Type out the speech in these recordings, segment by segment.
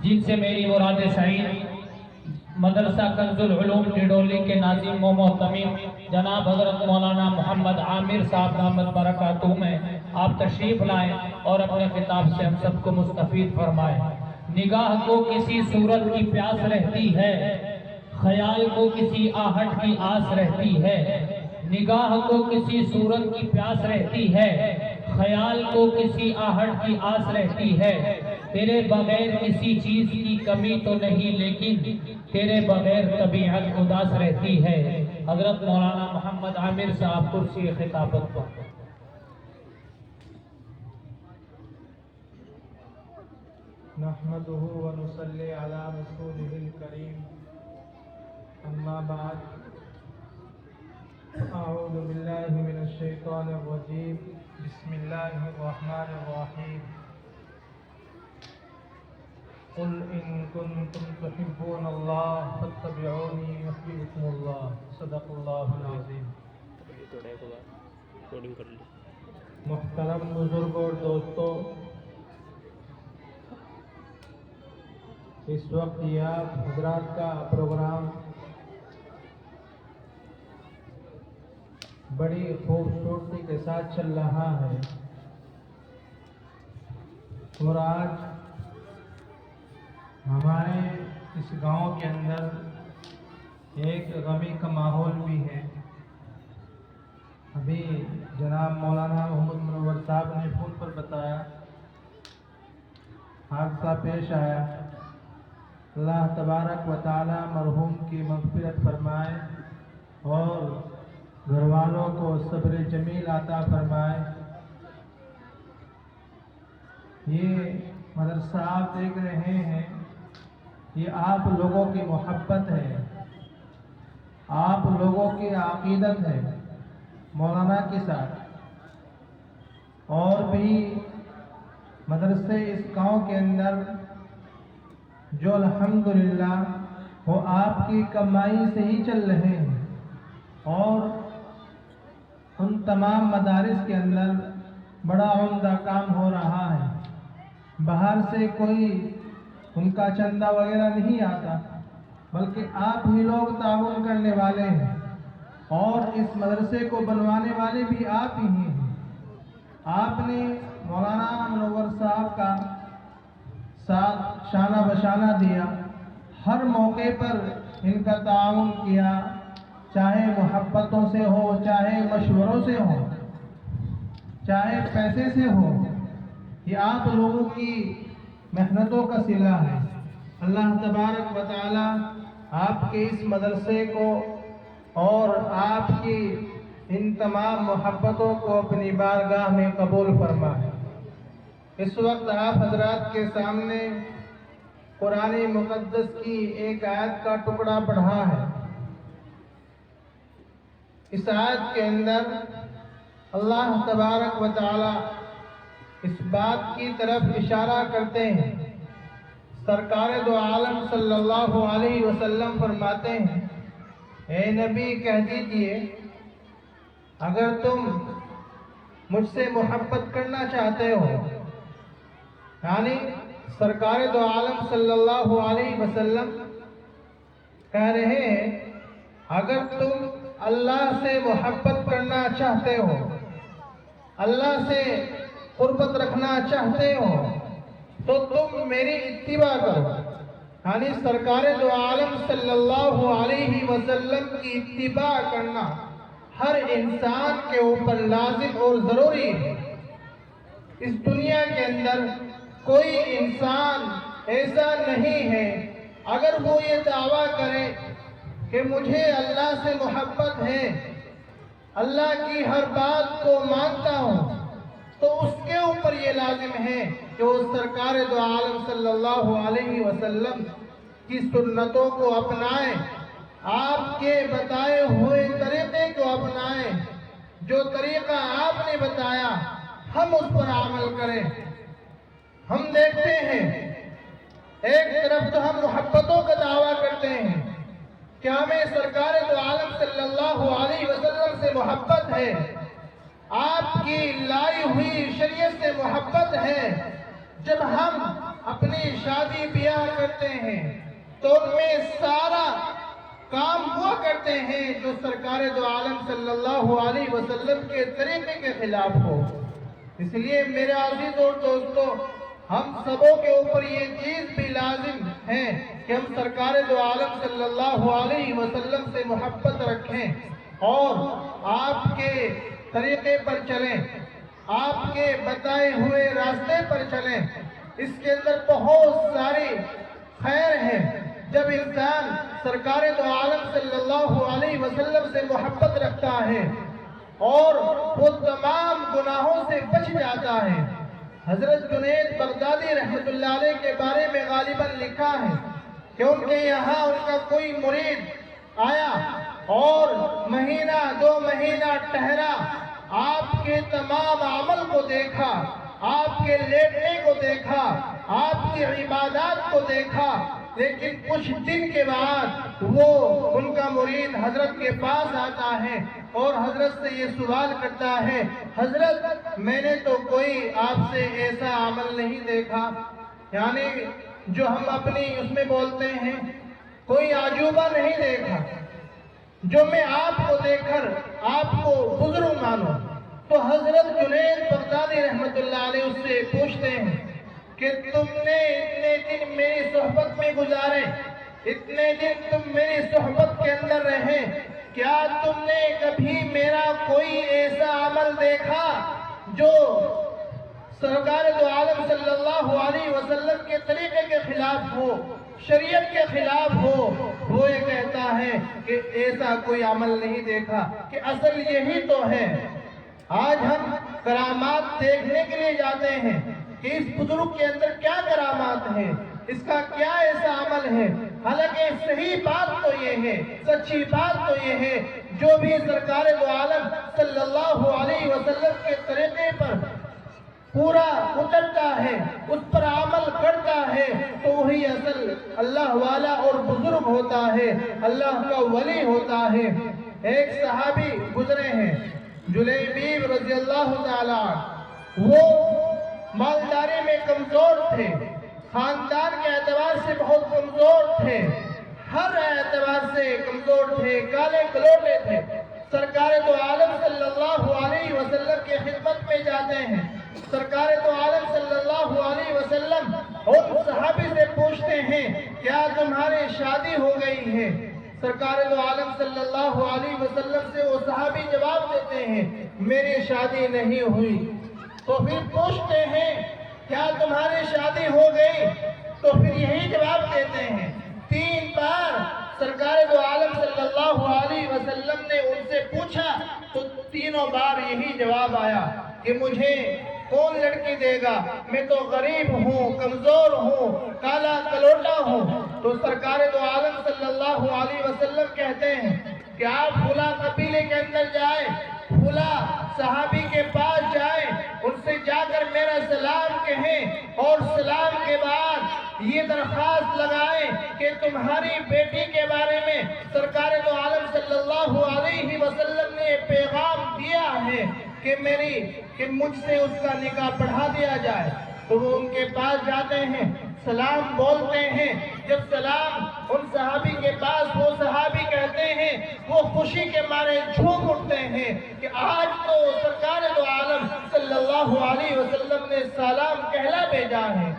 جن سے میری مراد سعید مدرسہ کنز العلوم ڈیڈولی کے ناظم و محتمم جناب حضرت مولانا محمد عامر صاحب دامت برکاتہ میں آپ تشریف لائیں اور اپنے خطاب سے ہم سب کو مستفید فرمائیں۔ نگاہ کو کسی صورت کی پیاس رہتی ہے، خیال کو کسی آہٹ کی آس رہتی ہے۔ نگاہ کو کسی صورت کی پیاس رہتی ہے، خیال کو کسی آہٹ کی آس رہتی ہے۔ تیرے بغیر کسی چیز کی کمی تو نہیں، لیکن تیرے بغیر طبیعت اداس رہتی ہے۔ حضرت مولانا محمد عامر صاحب کرسی خطابت پر۔ نحمده ونصلي على رسوله الكريم، اما بعد، اعوذ باللہ من الشیطان الرجیم، بسم اللہ الرحمن الرحیم۔ قل ان کنتم تحبون اللہ فاتبعونی یحببکم اللہ، صدق اللہ العظیم۔ محترم بزرگوں اور دوستوں، اس وقت یہ آپ حضرات کا پروگرام بڑی خوبصورتی کے ساتھ چل رہا ہے، اور آج ہمارے اس گاؤں کے اندر ایک غمی کا ماحول بھی ہے۔ ابھی جناب مولانا محمد منور صاحب نے فون پر بتایا حادثہ پیش آیا۔ اللہ تبارک و تعالی مرحوم کی مغفرت فرمائے اور گھر والوں کو صبر جمیل عطا فرمائے۔ یہ مدرسہ آپ دیکھ رہے ہیں، یہ آپ لوگوں کی محبت ہے، آپ لوگوں کی عقیدت ہے مولانا کے ساتھ، اور بھی مدرسے اس گاؤں کے اندر جو الحمدللہ وہ آپ کی کمائی سے ہی چل رہے ہیں، اور ان تمام مدارس کے اندر بڑا عمدہ کام ہو رہا ہے۔ باہر سے کوئی ان کا چندہ وغیرہ نہیں آتا، بلکہ آپ ہی لوگ تعاون کرنے والے ہیں، اور اس مدرسے کو بنوانے والے بھی آپ ہی ہیں۔ آپ نے مولانا منور صاحب کا ساتھ شانہ بشانہ دیا، ہر موقع پر ان کا تعاون کیا، چاہے محبتوں سے ہو، چاہے مشوروں سے ہو، چاہے پیسے سے ہو۔ یہ آپ لوگوں کی محنتوں کا صلہ ہے۔ اللہ تبارک و تعالی آپ کے اس مدرسے کو اور آپ کی ان تمام محبتوں کو اپنی بارگاہ میں قبول فرمائے۔ اس وقت آپ حضرات کے سامنے قرآن مقدس کی ایک آیت کا ٹکڑا پڑھا ہے۔ اس آیت کے اندر اللہ تبارک و تعالی اس بات کی طرف اشارہ کرتے ہیں، سرکار دو عالم صلی اللہ علیہ وسلم فرماتے ہیں، اے نبی کہہ دیجئے اگر تم مجھ سے محبت کرنا چاہتے ہو، یعنی سرکار دو عالم صلی اللہ علیہ وسلم کہہ رہے ہیں اگر تم اللہ سے محبت کرنا چاہتے ہو، اللہ سے قربت رکھنا چاہتے ہو، تو تم میری اتباع کرو۔ یعنی سرکار دو عالم صلی اللہ علیہ وسلم کی اتباع کرنا ہر انسان کے اوپر لازم اور ضروری ہے۔ اس دنیا کے اندر کوئی انسان ایسا نہیں ہے اگر وہ یہ دعویٰ کرے کہ مجھے اللہ سے محبت ہے، اللہ کی ہر بات کو مانتا ہوں، تو اس کے اوپر یہ لازم ہے کہ وہ سرکار دو عالم صلی اللہ علیہ وسلم کی سنتوں کو اپنائیں، آپ کے بتائے ہوئے طریقے کو اپنائیں، جو طریقہ آپ نے بتایا ہم اس پر عمل کریں۔ ہم دیکھتے ہیں ایک طرف تو ہم محبتوں کا دعویٰ کرتے ہیں کہ ہمیں سرکار دو عالم صلی اللہ علیہ وسلم سے محبت ہے، آپ کی لائی ہوئی شریعت سے محبت ہے۔ جب ہم اپنی شادی بیاہ کرتے ہیں تو ان میں سارا کام ہوا کرتے ہیں جو سرکار دو عالم صلی اللہ علیہ وسلم کے طریقے کے خلاف ہو۔ اس لیے میرے عزیز اور دوستو، ہم سبوں کے اوپر یہ چیز بھی لازم ہے کہ ہم سرکار دو عالم صلی اللہ علیہ وسلم سے محبت رکھیں اور آپ کے طریقے پر چلیں، آپ کے بتائے ہوئے راستے پر چلیں۔ اس کے اندر بہت ساری خیر ہے۔ جب انسان سرکار دو عالم صلی اللہ علیہ وسلم سے محبت رکھتا ہے اور وہ تمام گناہوں سے بچ جاتا ہے۔ حضرت جنید بغدادی رحمت اللہ علیہ کے بارے میں غالباً لکھا ہے کہ ان کے یہاں ان کا کوئی مرید آیا اور مہینہ دو مہینہ ٹھہرا، آپ کے تمام عمل کو دیکھا، آپ کے لیٹنے کو دیکھا، آپ کی عبادات کو دیکھا، لیکن کچھ دن کے بعد وہ ان کا مرید حضرت کے پاس آتا ہے اور حضرت سے یہ سوال کرتا ہے، حضرت میں نے تو کوئی آپ سے ایسا عمل نہیں دیکھا، یعنی جو ہم اپنی اس میں بولتے ہیں کوئی عجوبہ نہیں دیکھا، جو میں آپ کو دیکھ کر آپ کو بزرگ مانوں۔ تو حضرت جنید بغدادی رحمت اللہ علیہ اس سے پوچھتے ہیں کہ تم نے اتنے دن میری صحبت میں گزارے، اتنے دن تم میری صحبت کے اندر رہے، کیا تم نے کبھی میرا کوئی ایسا عمل دیکھا جو سرکار دو عالم صلی اللہ علیہ وسلم کے طریقے کے خلاف ہو، شریعت کے خلاف ہو؟ وہ یہ کہتا ہے کہ ایسا کوئی عمل نہیں دیکھا۔ کہ اصل یہی تو ہے، آج ہم کرامات دیکھنے کے لیے جاتے ہیں کہ اس بزرگ کے اندر کیا کرامات ہے، اس کا کیا ایسا عمل ہے۔ حالانکہ صحیح بات تو یہ ہے، سچی بات تو یہ ہے، جو بھی سرکار دو عالم صلی اللہ علیہ وسلم کے طریقے پر پورا اترتا ہے، اس پر عمل کرتا ہے، تو وہی اصل اللہ والا اور بزرگ ہوتا ہے، اللہ کا ولی ہوتا ہے۔ ایک صحابی گزرے ہیں جلیبیب رضی اللہ تعالیٰ، وہ مالداری میں کمزور تھے، خاندان کے اعتبار سے بہت کمزور تھے، ہر اعتبار سے کمزور تھے، کالے کلوٹے تھے۔ سرکار دو عالم صلی اللہ علیہ وسلم کی خدمت میں جاتے ہیں، سرکار دو عالم صلی اللہ علیہ وسلم ان صحابی سے پوچھتے ہیں، کیا تمہاری شادی ہو گئی ہے؟ سرکار دو عالم صلی اللہ علیہ وسلم سے وہ صحابی جواب دیتے ہیں، میری شادی نہیں ہوئی۔ تو پھر پوچھتے ہیں، کیا تمہاری شادی ہو گئی؟ تو پھر یہی جواب دیتے ہیں۔ 3 بار سرکار دو عالم صلی اللہ علیہ وسلم نے ان سے پوچھا تو تینوں بار یہی جواب آیا کہ مجھے کون لڑکی دے گا، میں تو غریب ہوں، کمزور ہوں، کالا کلوٹا ہوں۔ تو سرکار دو عالم صلی اللہ علیہ وسلم کہتے ہیں کہ آپ فلاں قبیلے کے اندر جائیں، فلاں صحابی کے پاس جائیں، ان سے جا کر میرا سلام کہیں اور سلام کے بعد یہ درخواست لگائیں کہ تمہاری بیٹی کے بارے میں سرکار دو عالم صلی اللہ علیہ وسلم نے پیغام دیا ہے کہ مجھ سے اس کا نکاح پڑھا دیا جائے۔ تو وہ ان کے پاس جاتے ہیں، سلام بولتے ہیں۔ جب سلام ان صحابی کے پاس وہ صحابی کہتے ہیں، وہ خوشی کے مارے جھوم اٹھتے ہیں کہ آج تو سرکار دو عالم صلی اللہ علیہ وسلم نے سلام کہلا بھیجا ہے،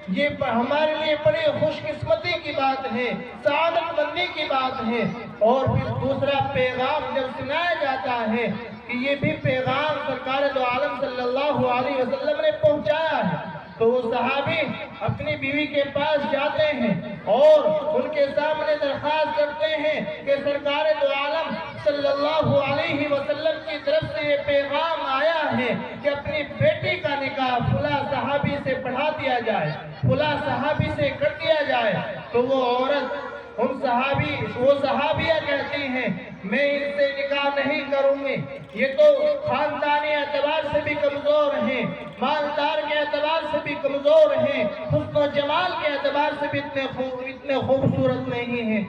یہ ہمارے لیے بڑی خوش قسمتی کی بات ہے، سعادت مندی کی بات ہے۔ اور پھر دوسرا پیغام جب سنایا جاتا ہے کہ یہ بھی پیغام سرکار دو عالم صلی اللہ علیہ وسلم نے پہنچایا ہے، تو وہ صحابی اپنی بیوی کے پاس جاتے ہیں اور ان کے سامنے درخواست کرتے ہیں کہ سرکار دو عالم صلی اللہ علیہ وسلم کی طرف سے یہ پیغام آیا ہے کہ اپنی بیٹی کا نکاح فلاں صحابی سے پڑھا دیا جائے، فلاں صحابی سے کر دیا جائے۔ تو وہ عورت وہ صحابیہ کہتی ہیں، میں ان سے نکاح نہیں کروں گی، یہ تو خاندانی اعتبار سے بھی کمزور ہیں، مالدار کے اعتبار سے بھی کمزور ہیں، حسن و جمال کے اعتبار سے بھی اتنے خوبصورت نہیں ہیں،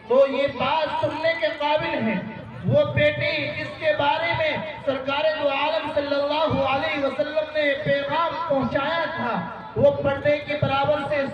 تو یہ بات سننے کے قابل ہیں۔ وہ بیٹی جس کے بارے میں سرکار دو عالم صلی اللہ علیہ وسلم نے پیغام پہنچایا تھا، وہ پردے کے برابر سے